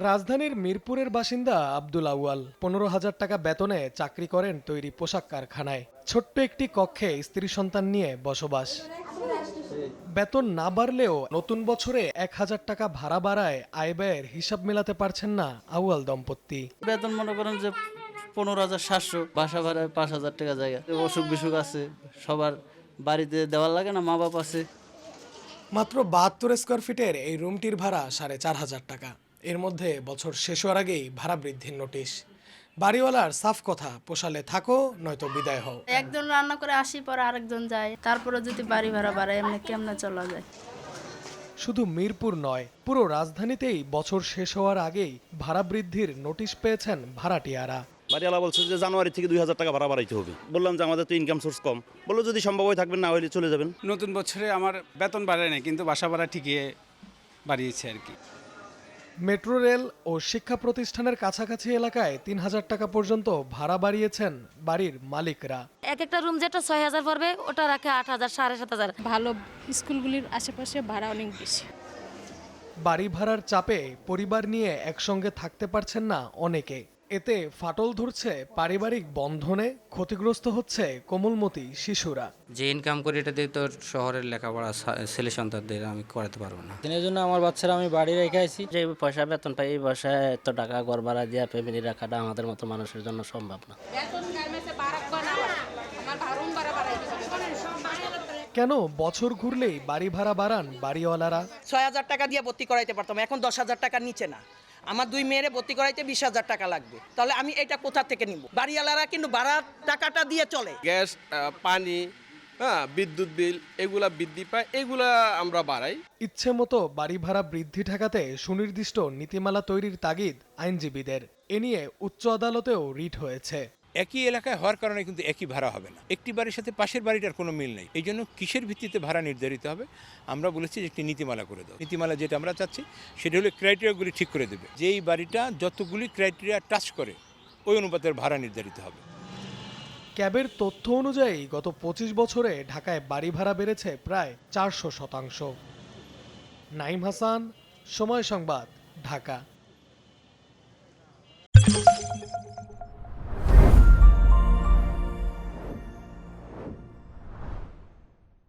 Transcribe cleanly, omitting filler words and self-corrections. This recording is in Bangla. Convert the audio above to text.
রাজধানীর মিরপুরের বাসিন্দা আব্দুল আউয়াল 15,000 টাকা বেতনে চাকরি করেন তৈরি পোশাক কারখানায়। ছোট্ট একটি কক্ষে স্ত্রী সন্তান নিয়ে বসবাস। বেতন না বাড়লেও নতুন বছরে 1,000 টাকা ভাড়া বাড়ায় আয় ব্যয়ের হিসাব মেলাতে পারছেন না আউয়াল দম্পতি। বেতন মনে করেন যে 15,700, বাসা ভাড়ায় 5,000 টাকা জায়গা, অসুখ বিসুখ আছে, সবার বাড়িতে দেওয়ার লাগে না, মা বাপ আছে। মাত্র 72 স্কোয়ার ফিটের এই রুমটির ভাড়া 4,500 টাকা। এর মধ্যে বছর শেষ হওয়ার আগেই ভাড়া বৃদ্ধির নোটিশ। বাড়িওয়ালার সাফ কথা, পোষালে থাকো নয়তো বিদায় হও। একজন রান্না করে আসি, পর আরেকজন যায়, তারপরে যদি বাড়ি ভাড়া বাড়ায় এমনি কেমনে চলা যায়। শুধু মিরপুর নয়, পুরো রাজধানীতেই বছর শেষ হওয়ার আগেই ভাড়া বৃদ্ধির নোটিশ পেয়েছেন ভাড়াটিয়ারা। বাড়িওয়ালা বলছে যে জানুয়ারি থেকে 2,000 টাকা ভাড়া বাড়াইতে হবে। বললাম যে আমাদের তো ইনকাম সোর্স কম, বললো যদি সম্ভব হয় থাকবেন, না হলে চলে যাবেন। নতুন বছরে আমার বেতন বাড়ায় না, কিন্তু বাসা ভাড়া ঠিকই বাড়িয়েছে আর কি। মেট্রো রেল ও শিক্ষা প্রতিষ্ঠানের কাছাকাছি এলাকায় 3,000 টাকা পর্যন্ত ভাড়া বাড়িয়েছেন বাড়ির মালিকরা। এক একটা রুম যেটা 6,000 পড়বে ওটা রাখে 8,000, 7,500। ভালো স্কুলগুলির আশেপাশে ভাড়া অনেক বেশি। বাড়ি ভাড়ার চাপে পরিবার নিয়ে একসঙ্গে থাকতে পারছেন না অনেকে। এতে ফাটল ধরছে পারিবারিক বন্ধনে, ক্ষতিগ্রস্ত হচ্ছে কোমলমতি শিশুরা। যে ইনকাম করি এটা দিয়ে তো শহরের লেখাপড়া ছেলে সন্তানদের আমি করাতে পারবো না। এই জন্য আমার বাচ্চারা আমি বাড়ি রেখে আইছি। যে পয়সা বেতন পাই, এই পয়সায় এত টাকা ঘর ভাড়া দিয়ে ফ্যামিলি রাখাটা আমাদের মতো মানুষের জন্য সম্ভব না। কেন বছর ঘুরলেই বাড়ি ভাড়া বাড়ান বাড়িওয়ালারা? 6,000 টাকা দিয়ে ভর্তি করাইতে পারতাম, এখন 10,000 টাকার নিচে না। আমার 2 মেয়েরে ভর্তি করাইতে 20,000 টাকা লাগবে, তাহলে আমি এটা কোথা থেকে নিব? বাড়িওয়ালারা কিন্তু ভাড়ার টাকাটা দিয়ে চলে। গ্যাস, পানি, বিদ্যুৎ বিল এগুলা বৃদ্ধি পায়, এগুলা আমরা বাড়াই। ইচ্ছে মতো বাড়ি ভাড়া বৃদ্ধি ঠেকাতে সুনির্দিষ্ট নীতিমালা তৈরির তাগিদ আইনজীবীদের। এ নিয়ে উচ্চ আদালতেও রিট হয়েছে। একই এলাকায় হওয়ার কারণে কিন্তু একই ভাড়া হবে না। একটি বাড়ির সাথে পাশের বাড়িটার কোনো মিল নেই। এই জন্য কিসের ভিত্তিতে ভাড়া নির্ধারিত হবে আমরা বলেছি যে একটি নীতিমালা করে দেবো। নীতিমালা যেটা আমরা চাচ্ছি সেটা হলো ক্রাইটেরিয়াগুলি ঠিক করে দেবে। যেই বাড়িটা যতগুলি ক্রাইটেরিয়া টাচ করে ওই অনুপাতের ভাড়া নির্ধারিত হবে। ক্যাবের তথ্য অনুযায়ী গত 25 বছরে ঢাকায় বাড়ি ভাড়া বেড়েছে প্রায় 400%। নাইম হাসান, সময় সংবাদ, ঢাকা।